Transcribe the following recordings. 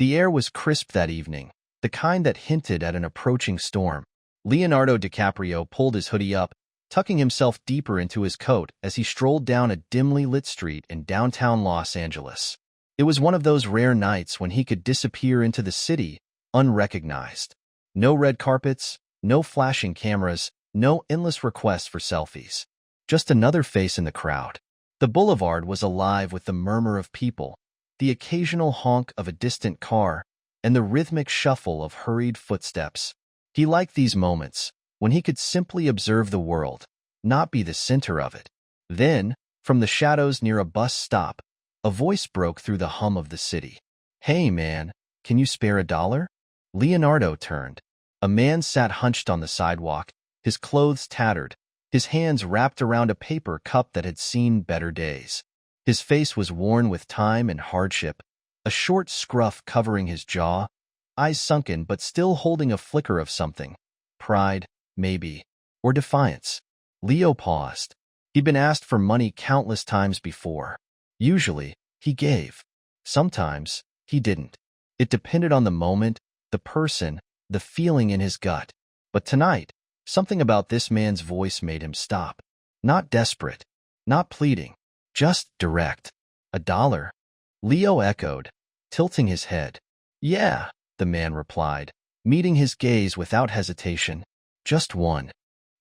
The air was crisp that evening, the kind that hinted at an approaching storm. Leonardo DiCaprio pulled his hoodie up, tucking himself deeper into his coat as he strolled down a dimly lit street in downtown Los Angeles. It was one of those rare nights when he could disappear into the city unrecognized. No red carpets, no flashing cameras, no endless requests for selfies. Just another face in the crowd. The boulevard was alive with the murmur of people, the occasional honk of a distant car, and the rhythmic shuffle of hurried footsteps. He liked these moments, when he could simply observe the world, not be the center of it. Then, from the shadows near a bus stop, a voice broke through the hum of the city. "Hey man, can you spare $1?" Leonardo turned. A man sat hunched on the sidewalk, his clothes tattered, his hands wrapped around a paper cup that had seen better days. His face was worn with time and hardship, a short scruff covering his jaw, eyes sunken but still holding a flicker of something. Pride, maybe, or defiance. Leo paused. He'd been asked for money countless times before. Usually, he gave. Sometimes, he didn't. It depended on the moment, the person, the feeling in his gut. But tonight, something about this man's voice made him stop. Not desperate, not pleading, just direct. $1? Leo echoed, tilting his head. "Yeah," the man replied, meeting his gaze without hesitation. "Just one."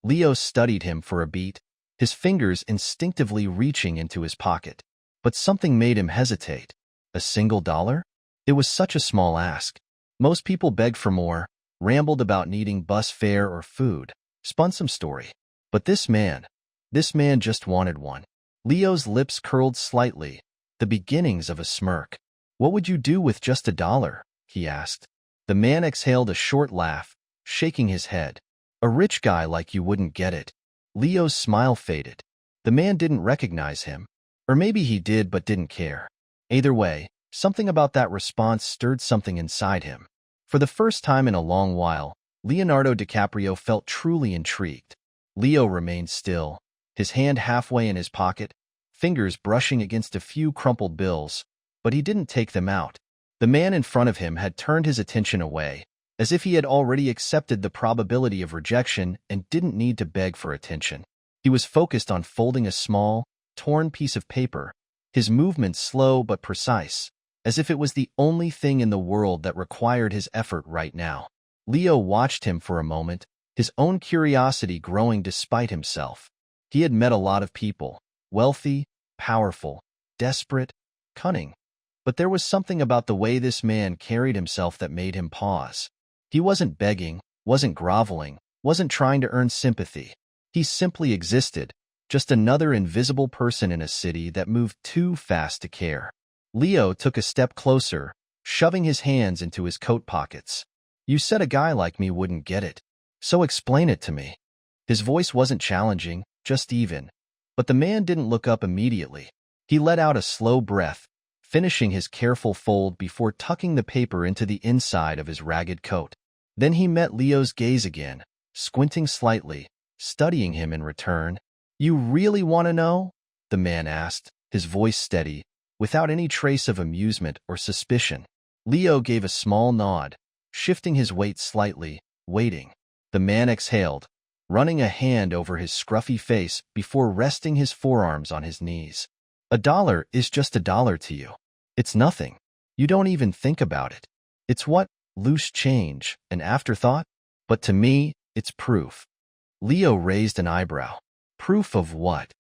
Leo studied him for a beat, his fingers instinctively reaching into his pocket. But something made him hesitate. A single dollar? It was such a small ask. Most people begged for more, rambled about needing bus fare or food, spun some story. But this man just wanted one. Leo's lips curled slightly, the beginnings of a smirk. "What would you do with just $1?" he asked. The man exhaled a short laugh, shaking his head. "A rich guy like you wouldn't get it." Leo's smile faded. The man didn't recognize him. Or maybe he did but didn't care. Either way, something about that response stirred something inside him. For the first time in a long while, Leonardo DiCaprio felt truly intrigued. Leo remained still, his hand halfway in his pocket, fingers brushing against a few crumpled bills, but he didn't take them out. The man in front of him had turned his attention away, as if he had already accepted the probability of rejection and didn't need to beg for attention. He was focused on folding a small, torn piece of paper, his movements slow but precise, as if it was the only thing in the world that required his effort right now. Leo watched him for a moment, his own curiosity growing despite himself. He had met a lot of people, wealthy, powerful, desperate, cunning. But there was something about the way this man carried himself that made him pause. He wasn't begging, wasn't groveling, wasn't trying to earn sympathy. He simply existed, just another invisible person in a city that moved too fast to care. Leo took a step closer, shoving his hands into his coat pockets. "You said a guy like me wouldn't get it. So explain it to me." His voice wasn't challenging, just even. But the man didn't look up immediately. He let out a slow breath, finishing his careful fold before tucking the paper into the inside of his ragged coat. Then he met Leo's gaze again, squinting slightly, studying him in return. "You really want to know?" the man asked, his voice steady, without any trace of amusement or suspicion. Leo gave a small nod, shifting his weight slightly, waiting. The man exhaled, running a hand over his scruffy face before resting his forearms on his knees. $1 is just $1 to you. It's nothing. You don't even think about it. It's what? Loose change, an afterthought? But to me, it's proof. Leo raised an eyebrow. Proof of what?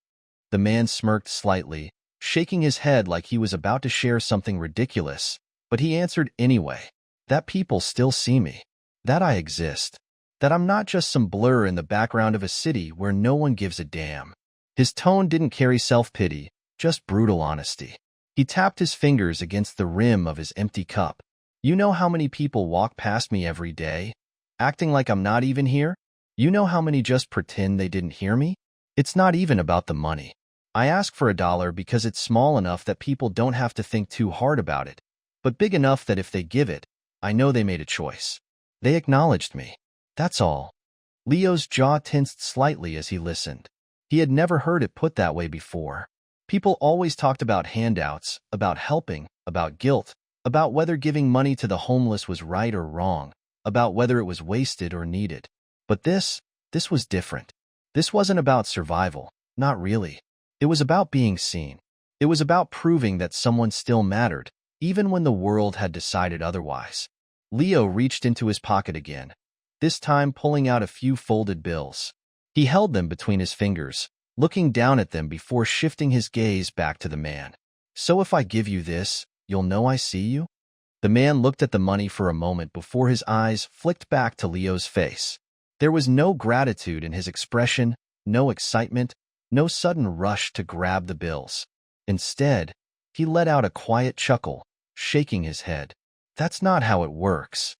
The man smirked slightly, shaking his head like he was about to share something ridiculous, but he answered anyway. That people still see me. That I exist. That I'm not just some blur in the background of a city where no one gives a damn. His tone didn't carry self-pity, just brutal honesty. He tapped his fingers against the rim of his empty cup. "You know how many people walk past me every day, acting like I'm not even here? You know how many just pretend they didn't hear me? It's not even about the money. I ask for $1 because it's small enough that people don't have to think too hard about it, but big enough that if they give it, I know they made a choice. They acknowledged me. That's all." Leo's jaw tensed slightly as he listened. He had never heard it put that way before. People always talked about handouts, about helping, about guilt, about whether giving money to the homeless was right or wrong, about whether it was wasted or needed. But this was different. This wasn't about survival, not really. It was about being seen. It was about proving that someone still mattered, even when the world had decided otherwise. Leo reached into his pocket again, this time pulling out a few folded bills. He held them between his fingers, looking down at them before shifting his gaze back to the man. "So if I give you this, you'll know I see you?" The man looked at the money for a moment before his eyes flicked back to Leo's face. There was no gratitude in his expression, no excitement, no sudden rush to grab the bills. Instead, he let out a quiet chuckle, shaking his head. "That's not how it works."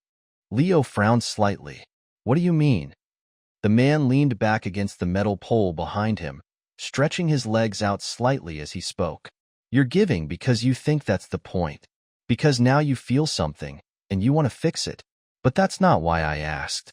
Leo frowned slightly. "What do you mean?" The man leaned back against the metal pole behind him, stretching his legs out slightly as he spoke. "You're giving because you think that's the point. Because now you feel something, and you want to fix it. But that's not why I asked."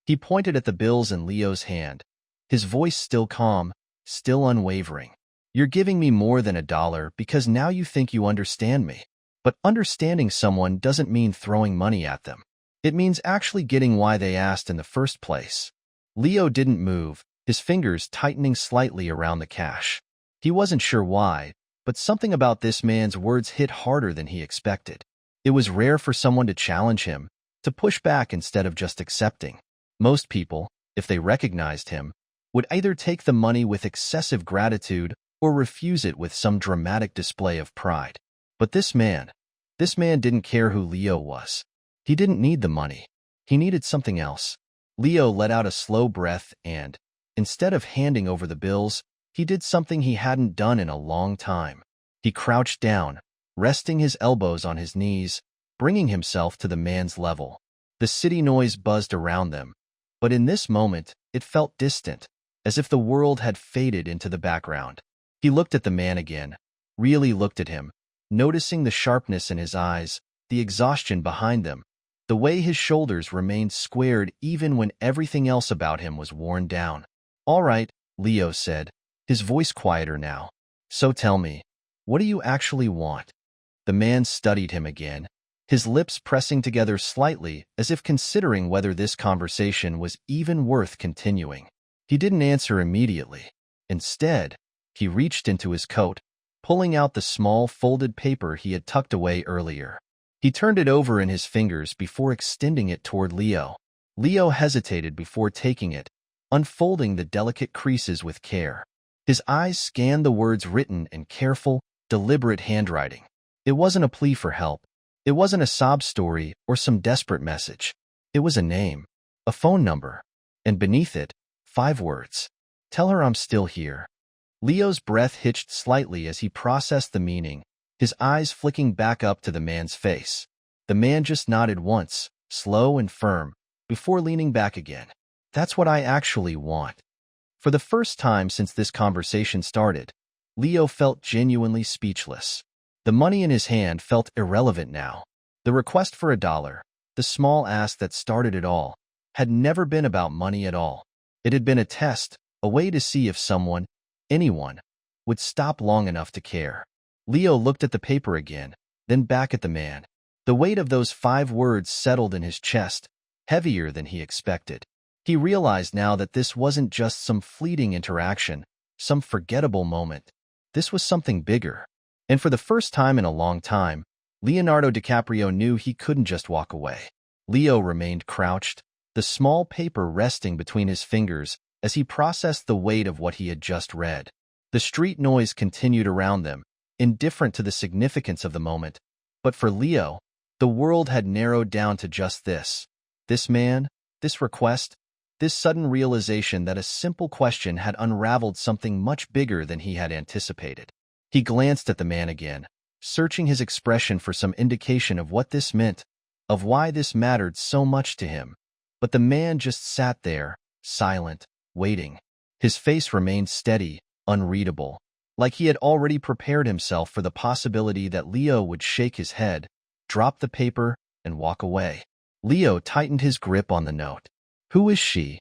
He pointed at the bills in Leo's hand, his voice still calm, still unwavering. "You're giving me more than $1 because now you think you understand me. But understanding someone doesn't mean throwing money at them. It means actually getting why they asked in the first place." Leo didn't move, his fingers tightening slightly around the cash. He wasn't sure why, but something about this man's words hit harder than he expected. It was rare for someone to challenge him, to push back instead of just accepting. Most people, if they recognized him, would either take the money with excessive gratitude or refuse it with some dramatic display of pride. But this man didn't care who Leo was. He didn't need the money. He needed something else. Leo let out a slow breath and, instead of handing over the bills, he did something he hadn't done in a long time. He crouched down, resting his elbows on his knees, bringing himself to the man's level. The city noise buzzed around them, but in this moment, it felt distant, as if the world had faded into the background. He looked at the man again, really looked at him, noticing the sharpness in his eyes, the exhaustion behind them, the way his shoulders remained squared even when everything else about him was worn down. "All right," Leo said, his voice quieter now. "So tell me, what do you actually want?" The man studied him again, his lips pressing together slightly as if considering whether this conversation was even worth continuing. He didn't answer immediately. Instead, he reached into his coat, pulling out the small folded paper he had tucked away earlier. He turned it over in his fingers before extending it toward Leo. Leo hesitated before taking it, unfolding the delicate creases with care. His eyes scanned the words written in careful, deliberate handwriting. It wasn't a plea for help. It wasn't a sob story or some desperate message. It was a name, a phone number, and beneath it, 5 words. "Tell her I'm still here." Leo's breath hitched slightly as he processed the meaning, his eyes flicking back up to the man's face. The man just nodded once, slow and firm, before leaning back again. "That's what I actually want." For the first time since this conversation started, Leo felt genuinely speechless. The money in his hand felt irrelevant now. The request for $1, the small ask that started it all, had never been about money at all. It had been a test, a way to see if someone, anyone, would stop long enough to care. Leo looked at the paper again, then back at the man. The weight of those 5 words settled in his chest, heavier than he expected. He realized now that this wasn't just some fleeting interaction, some forgettable moment. This was something bigger. And for the first time in a long time, Leonardo DiCaprio knew he couldn't just walk away. Leo remained crouched, the small paper resting between his fingers as he processed the weight of what he had just read. The street noise continued around them, indifferent to the significance of the moment. But for Leo, the world had narrowed down to just this. This man, this request, this sudden realization that a simple question had unraveled something much bigger than he had anticipated. He glanced at the man again, searching his expression for some indication of what this meant, of why this mattered so much to him. But the man just sat there, silent, waiting. His face remained steady, unreadable, like he had already prepared himself for the possibility that Leo would shake his head, drop the paper, and walk away. Leo tightened his grip on the note. "Who is she?"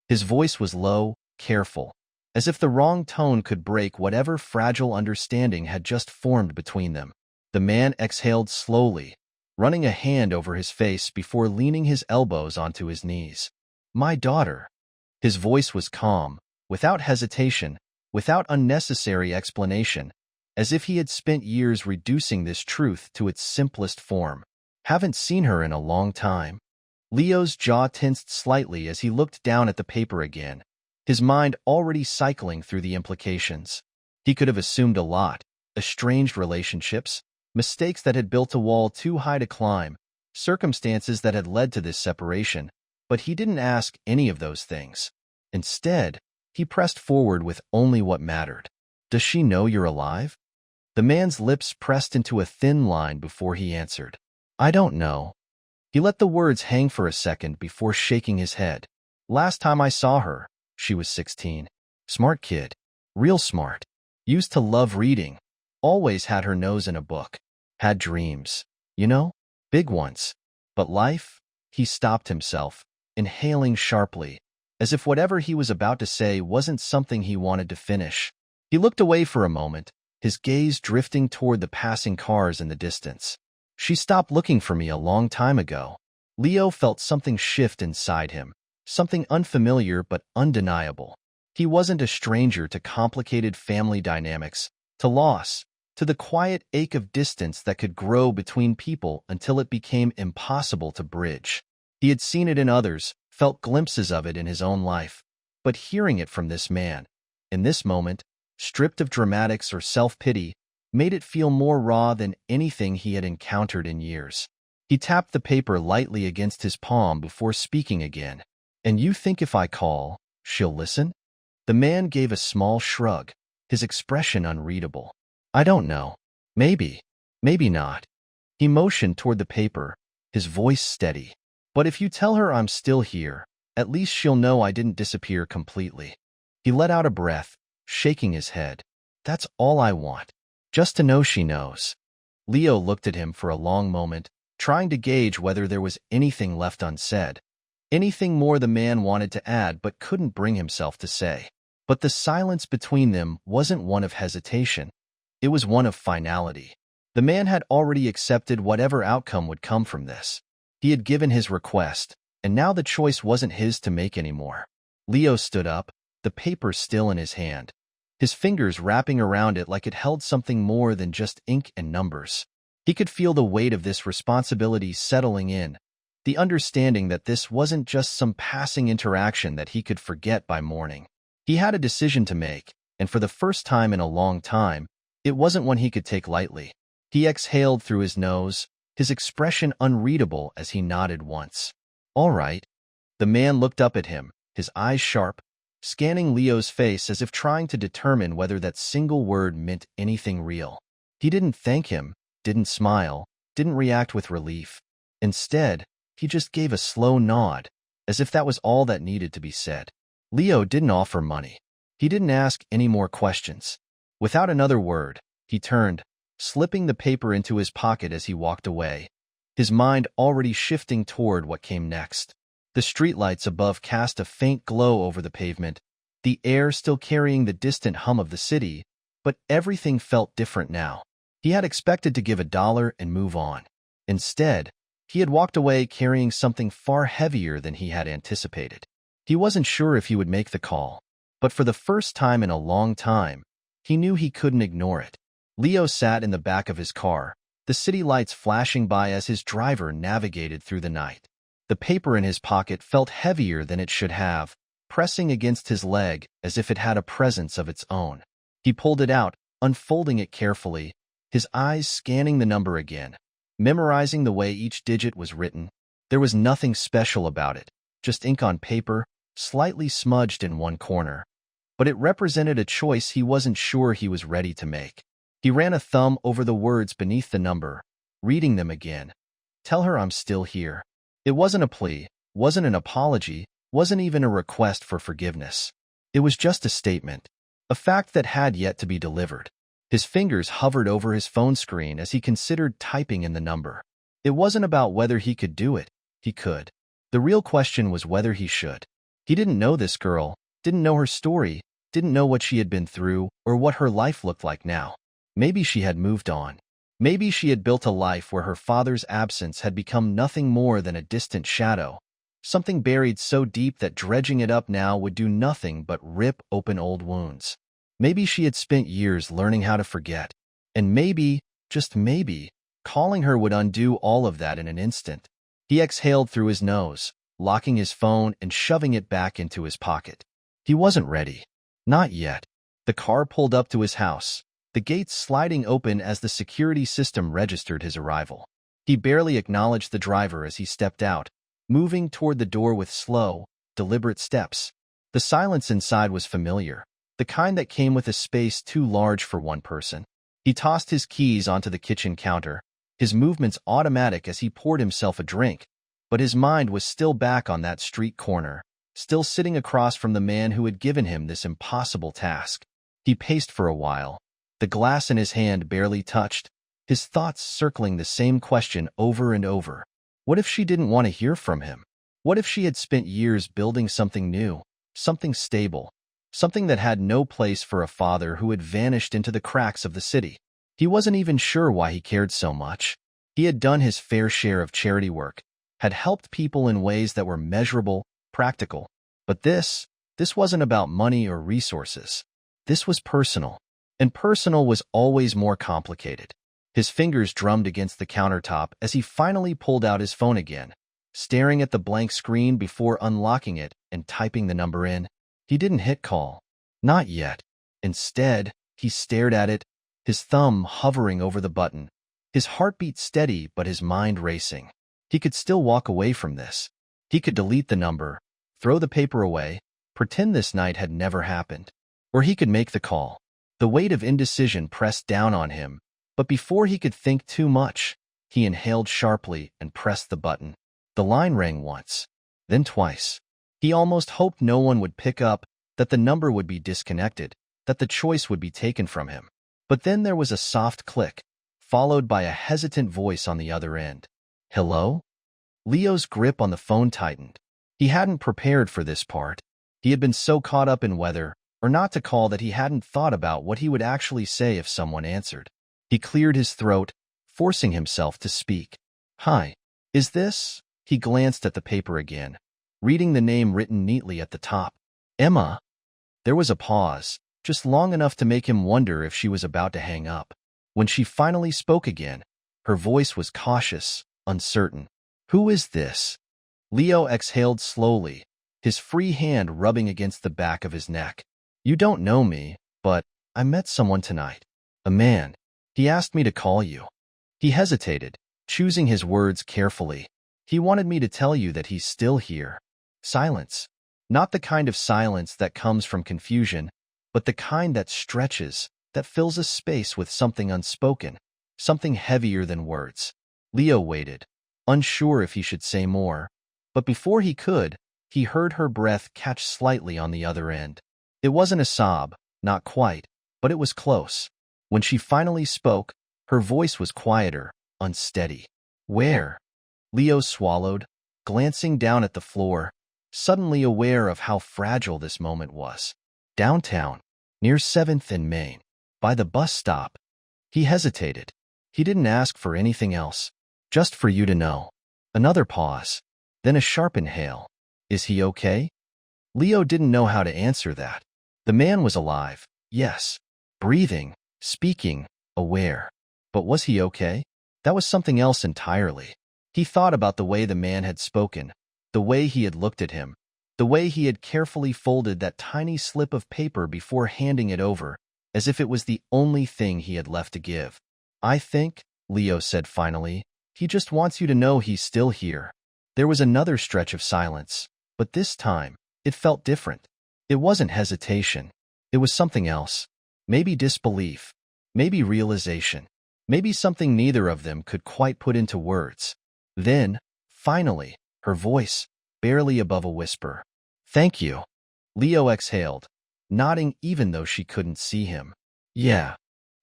His voice was low, careful, as if the wrong tone could break whatever fragile understanding had just formed between them. The man exhaled slowly, running a hand over his face before leaning his elbows onto his knees. "My daughter." His voice was calm, without hesitation, without unnecessary explanation, as if he had spent years reducing this truth to its simplest form. "Haven't seen her in a long time." Leo's jaw tensed slightly as he looked down at the paper again, his mind already cycling through the implications. He could have assumed a lot: estranged relationships, mistakes that had built a wall too high to climb, circumstances that had led to this separation, but he didn't ask any of those things. Instead, he pressed forward with only what mattered. "Does she know you're alive?" The man's lips pressed into a thin line before he answered. "I don't know." He let the words hang for a second before shaking his head. "Last time I saw her, she was 16. Smart kid. Real smart. Used to love reading. Always had her nose in a book. Had dreams. You know? Big ones. But life?" He stopped himself, inhaling sharply, as if whatever he was about to say wasn't something he wanted to finish. He looked away for a moment, his gaze drifting toward the passing cars in the distance. "She stopped looking for me a long time ago." Leo felt something shift inside him, something unfamiliar but undeniable. He wasn't a stranger to complicated family dynamics, to loss, to the quiet ache of distance that could grow between people until it became impossible to bridge. He had seen it in others, felt glimpses of it in his own life, but hearing it from this man, in this moment, stripped of dramatics or self-pity, made it feel more raw than anything he had encountered in years. He tapped the paper lightly against his palm before speaking again. "And you think if I call, she'll listen?" The man gave a small shrug, his expression unreadable. "I don't know. Maybe. Maybe not." He motioned toward the paper, his voice steady. "But if you tell her I'm still here, at least she'll know I didn't disappear completely." He let out a breath, shaking his head. "That's all I want. Just to know she knows." Leo looked at him for a long moment, trying to gauge whether there was anything left unsaid. Anything more the man wanted to add but couldn't bring himself to say. But the silence between them wasn't one of hesitation. It was one of finality. The man had already accepted whatever outcome would come from this. He had given his request, and now the choice wasn't his to make anymore. Leo stood up, the paper still in his hand, his fingers wrapping around it like it held something more than just ink and numbers. He could feel the weight of this responsibility settling in, the understanding that this wasn't just some passing interaction that he could forget by morning. He had a decision to make, and for the first time in a long time, it wasn't one he could take lightly. He exhaled through his nose, his expression unreadable as he nodded once. "All right." The man looked up at him, his eyes sharp, scanning Leo's face as if trying to determine whether that single word meant anything real. He didn't thank him, didn't smile, didn't react with relief. Instead, he just gave a slow nod, as if that was all that needed to be said. Leo didn't offer money. He didn't ask any more questions. Without another word, he turned, slipping the paper into his pocket as he walked away, his mind already shifting toward what came next. The streetlights above cast a faint glow over the pavement, the air still carrying the distant hum of the city, but everything felt different now. He had expected to give $1 and move on. Instead, he had walked away carrying something far heavier than he had anticipated. He wasn't sure if he would make the call, but for the first time in a long time, he knew he couldn't ignore it. Leo sat in the back of his car, the city lights flashing by as his driver navigated through the night. The paper in his pocket felt heavier than it should have, pressing against his leg as if it had a presence of its own. He pulled it out, unfolding it carefully, his eyes scanning the number again, memorizing the way each digit was written. There was nothing special about it, just ink on paper, slightly smudged in one corner. But it represented a choice he wasn't sure he was ready to make. He ran a thumb over the words beneath the number, reading them again. "Tell her I'm still here." It wasn't a plea, wasn't an apology, wasn't even a request for forgiveness. It was just a statement, a fact that had yet to be delivered. His fingers hovered over his phone screen as he considered typing in the number. It wasn't about whether he could do it. He could. The real question was whether he should. He didn't know this girl, didn't know her story, didn't know what she had been through or what her life looked like now. Maybe she had moved on. Maybe she had built a life where her father's absence had become nothing more than a distant shadow, something buried so deep that dredging it up now would do nothing but rip open old wounds. Maybe she had spent years learning how to forget, and maybe, just maybe, calling her would undo all of that in an instant. He exhaled through his nose, locking his phone and shoving it back into his pocket. He wasn't ready. Not yet. The car pulled up to his house, the gates sliding open as the security system registered his arrival. He barely acknowledged the driver as he stepped out, moving toward the door with slow, deliberate steps. The silence inside was familiar, the kind that came with a space too large for one person. He tossed his keys onto the kitchen counter, his movements automatic as he poured himself a drink, but his mind was still back on that street corner, still sitting across from the man who had given him this impossible task. He paced for a while, the glass in his hand barely touched, his thoughts circling the same question over and over. What if she didn't want to hear from him? What if she had spent years building something new, something stable, something that had no place for a father who had vanished into the cracks of the city? He wasn't even sure why he cared so much. He had done his fair share of charity work, had helped people in ways that were measurable, practical. But this wasn't about money or resources. This was personal. And personal was always more complicated. His fingers drummed against the countertop as he finally pulled out his phone again, staring at the blank screen before unlocking it and typing the number in. He didn't hit call. Not yet. Instead, he stared at it, his thumb hovering over the button, his heartbeat steady but his mind racing. He could still walk away from this. He could delete the number, throw the paper away, pretend this night had never happened. Or he could make the call. The weight of indecision pressed down on him, but before he could think too much, he inhaled sharply and pressed the button. The line rang once, then twice. He almost hoped no one would pick up, that the number would be disconnected, that the choice would be taken from him. But then there was a soft click, followed by a hesitant voice on the other end. Hello? Leo's grip on the phone tightened. He hadn't prepared for this part. He had been so caught up in whether or not to call that he hadn't thought about what he would actually say if someone answered. He cleared his throat, forcing himself to speak. Hi. Is this? He glanced at the paper again, reading the name written neatly at the top. Emma. There was a pause, just long enough to make him wonder if she was about to hang up. When she finally spoke again, her voice was cautious, uncertain. Who is this? Leo exhaled slowly, his free hand rubbing against the back of his neck. You don't know me, but I met someone tonight. A man. He asked me to call you. He hesitated, choosing his words carefully. He wanted me to tell you that he's still here. Silence. Not the kind of silence that comes from confusion, but the kind that stretches, that fills a space with something unspoken, something heavier than words. Leo waited, unsure if he should say more, but before he could, he heard her breath catch slightly on the other end. It wasn't a sob, not quite, but it was close. When she finally spoke, her voice was quieter, unsteady. Where? Leo swallowed, glancing down at the floor, suddenly aware of how fragile this moment was. Downtown, near 7th and Main, by the bus stop. He hesitated. He didn't ask for anything else, just for you to know. Another pause, then a sharp inhale. Is he okay? Leo didn't know how to answer that. The man was alive, yes, breathing, speaking, aware. But was he okay? That was something else entirely. He thought about the way the man had spoken, the way he had looked at him, the way he had carefully folded that tiny slip of paper before handing it over, as if it was the only thing he had left to give. I think, Leo said finally, he just wants you to know he's still here. There was another stretch of silence, but this time, it felt different. It wasn't hesitation. It was something else. Maybe disbelief. Maybe realization. Maybe something neither of them could quite put into words. Then, finally, her voice, barely above a whisper. Thank you. Leo exhaled, nodding even though she couldn't see him. Yeah.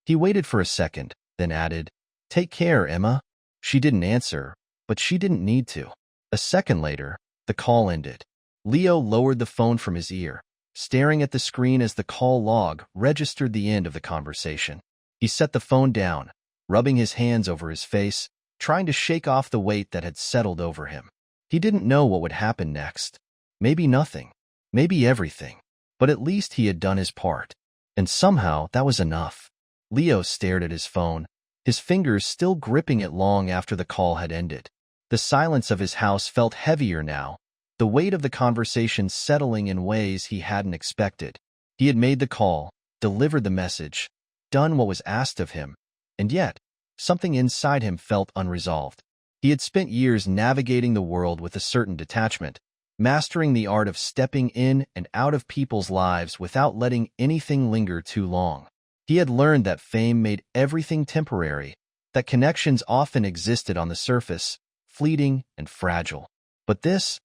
He waited for a second, then added, Take care, Emma. She didn't answer, but she didn't need to. A second later, the call ended. Leo lowered the phone from his ear, staring at the screen as the call log registered the end of the conversation. He set the phone down, rubbing his hands over his face, trying to shake off the weight that had settled over him. He didn't know what would happen next. Maybe nothing. Maybe everything. But at least he had done his part. And somehow that was enough. Leo stared at his phone, his fingers still gripping it long after the call had ended. The silence of his house felt heavier now, the weight of the conversation settling in ways he hadn't expected. He had made the call, delivered the message, done what was asked of him, and yet, something inside him felt unresolved. He had spent years navigating the world with a certain detachment, mastering the art of stepping in and out of people's lives without letting anything linger too long. He had learned that fame made everything temporary, that connections often existed on the surface, fleeting and fragile. But this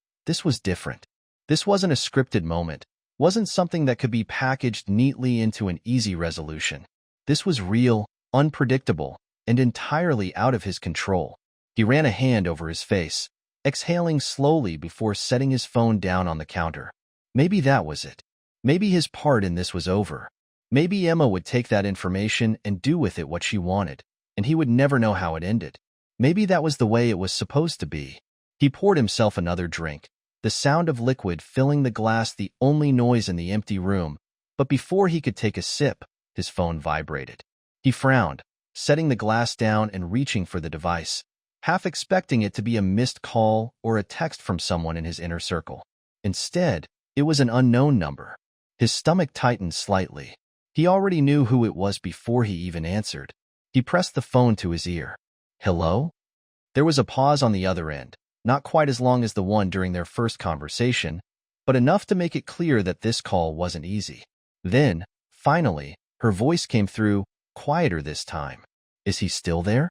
was different. This wasn't a scripted moment, wasn't something that could be packaged neatly into an easy resolution. This was real, unpredictable, and entirely out of his control. He ran a hand over his face, exhaling slowly before setting his phone down on the counter. Maybe that was it. Maybe his part in this was over. Maybe Emma would take that information and do with it what she wanted, and he would never know how it ended. Maybe that was the way it was supposed to be. He poured himself another drink, the sound of liquid filling the glass the only noise in the empty room, but before he could take a sip, his phone vibrated. He frowned, setting the glass down and reaching for the device, half expecting it to be a missed call or a text from someone in his inner circle. Instead, it was an unknown number. His stomach tightened slightly. He already knew who it was before he even answered. He pressed the phone to his ear. Hello? There was a pause on the other end, not quite as long as the one during their first conversation, but enough to make it clear that this call wasn't easy. Then, finally, her voice came through, quieter this time. Is he still there?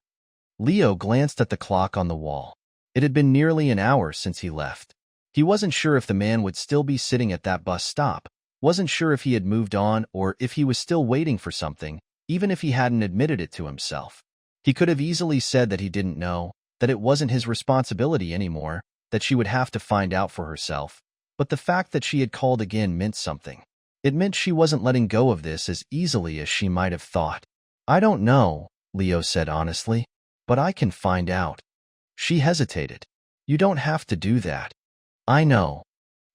Leo glanced at the clock on the wall. It had been nearly an hour since he left. He wasn't sure if the man would still be sitting at that bus stop, wasn't sure if he had moved on or if he was still waiting for something, even if he hadn't admitted it to himself. He could have easily said that he didn't know, that it wasn't his responsibility anymore, that she would have to find out for herself. But the fact that she had called again meant something. It meant she wasn't letting go of this as easily as she might have thought. I don't know, Leo said honestly, but I can find out. She hesitated. You don't have to do that. I know.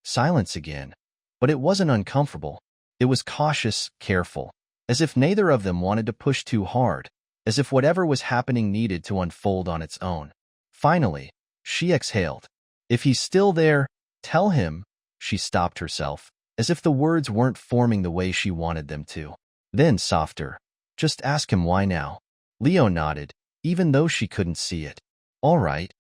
Silence again. But it wasn't uncomfortable. It was cautious, careful, as if neither of them wanted to push too hard, as if whatever was happening needed to unfold on its own. Finally, she exhaled. If he's still there, tell him. She stopped herself, as if the words weren't forming the way she wanted them to. Then softer. Just ask him why now. Leo nodded, even though she couldn't see it. All right.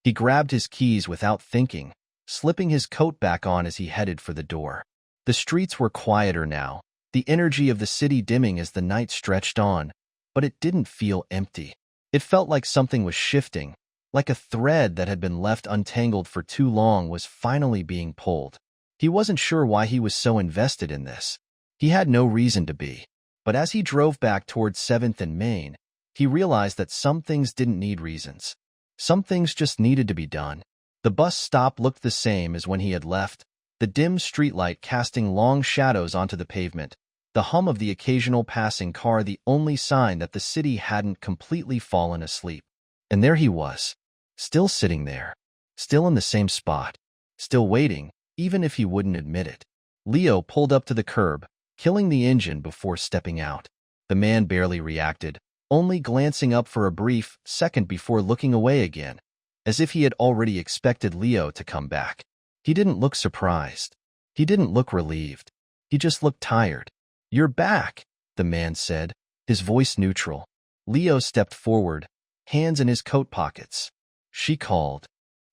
He grabbed his keys without thinking, slipping his coat back on as he headed for the door. The streets were quieter now, the energy of the city dimming as the night stretched on, but it didn't feel empty. It felt like something was shifting, like a thread that had been left untangled for too long was finally being pulled. He wasn't sure why he was so invested in this. He had no reason to be. But as he drove back towards 7th and Main, he realized that some things didn't need reasons. Some things just needed to be done. The bus stop looked the same as when he had left, the dim streetlight casting long shadows onto the pavement, the hum of the occasional passing car the only sign that the city hadn't completely fallen asleep. And there he was, still sitting there, still in the same spot, still waiting, even if he wouldn't admit it. Leo pulled up to the curb, killing the engine before stepping out. The man barely reacted, only glancing up for a brief second before looking away again, as if he had already expected Leo to come back. He didn't look surprised. He didn't look relieved. He just looked tired. You're back, the man said, his voice neutral. Leo stepped forward, hands in his coat pockets. She called.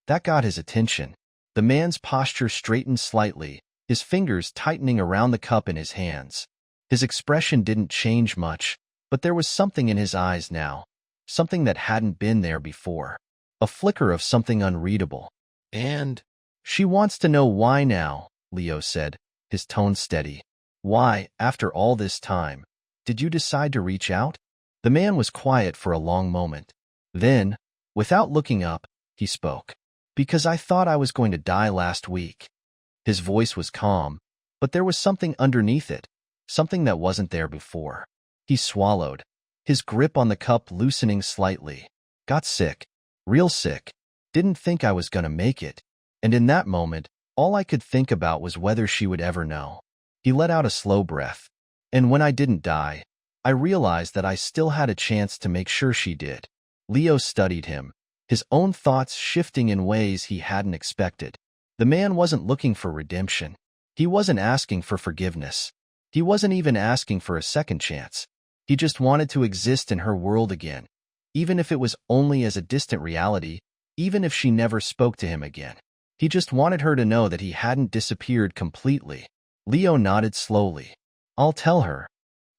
That got his attention. The man's posture straightened slightly, his fingers tightening around the cup in his hands. His expression didn't change much, but there was something in his eyes now, something that hadn't been there before. A flicker of something unreadable. And she wants to know why now, Leo said, his tone steady. Why, after all this time, did you decide to reach out? The man was quiet for a long moment. Then, without looking up, he spoke. Because I thought I was going to die last week. His voice was calm, but there was something underneath it, something that wasn't there before. He swallowed. his grip on the cup loosening slightly. Got sick. Real sick. Didn't think I was gonna make it. And in that moment, all I could think about was whether she would ever know. He let out a slow breath. And when I didn't die, I realized that I still had a chance to make sure she did. Leo studied him, his own thoughts shifting in ways he hadn't expected. The man wasn't looking for redemption. He wasn't asking for forgiveness. He wasn't even asking for a second chance. He just wanted to exist in her world again, even if it was only as a distant reality, even if she never spoke to him again. He just wanted her to know that he hadn't disappeared completely. Leo nodded slowly. I'll tell her.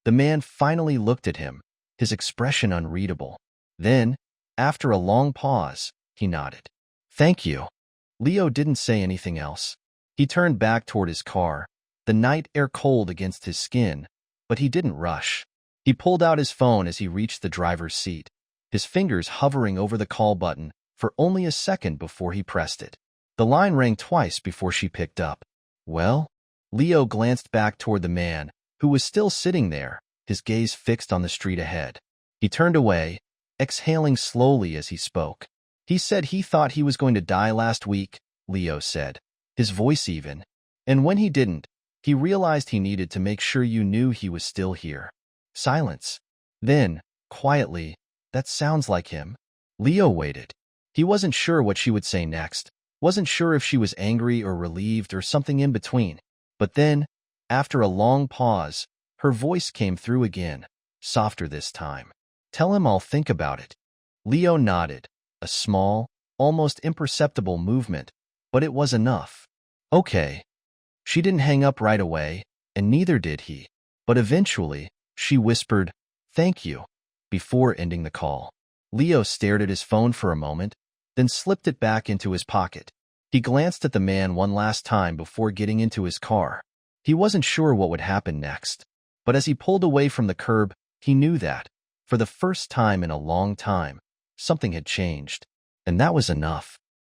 The man finally looked at him, his expression unreadable. Then, after a long pause, he nodded. Thank you. Leo didn't say anything else. He turned back toward his car, the night air cold against his skin, but he didn't rush. He pulled out his phone as he reached the driver's seat, his fingers hovering over the call button for only a second before he pressed it. The line rang twice before she picked up. Well? Leo glanced back toward the man, who was still sitting there, his gaze fixed on the street ahead. He turned away, exhaling slowly as he spoke. He said he thought he was going to die last week, Leo said, his voice even. And when he didn't, he realized he needed to make sure you knew he was still here. Silence. Then, quietly, that sounds like him. Leo waited. He wasn't sure what she would say next, wasn't sure if she was angry or relieved or something in between. But then, after a long pause, her voice came through again, softer this time. Tell him I'll think about it. Leo nodded, a small, almost imperceptible movement, but it was enough. Okay. She didn't hang up right away, and neither did he. But eventually, she whispered, thank you, before ending the call. Leo stared at his phone for a moment, then slipped it back into his pocket. He glanced at the man one last time before getting into his car. He wasn't sure what would happen next, but as he pulled away from the curb, he knew that, for the first time in a long time, something had changed, and that was enough.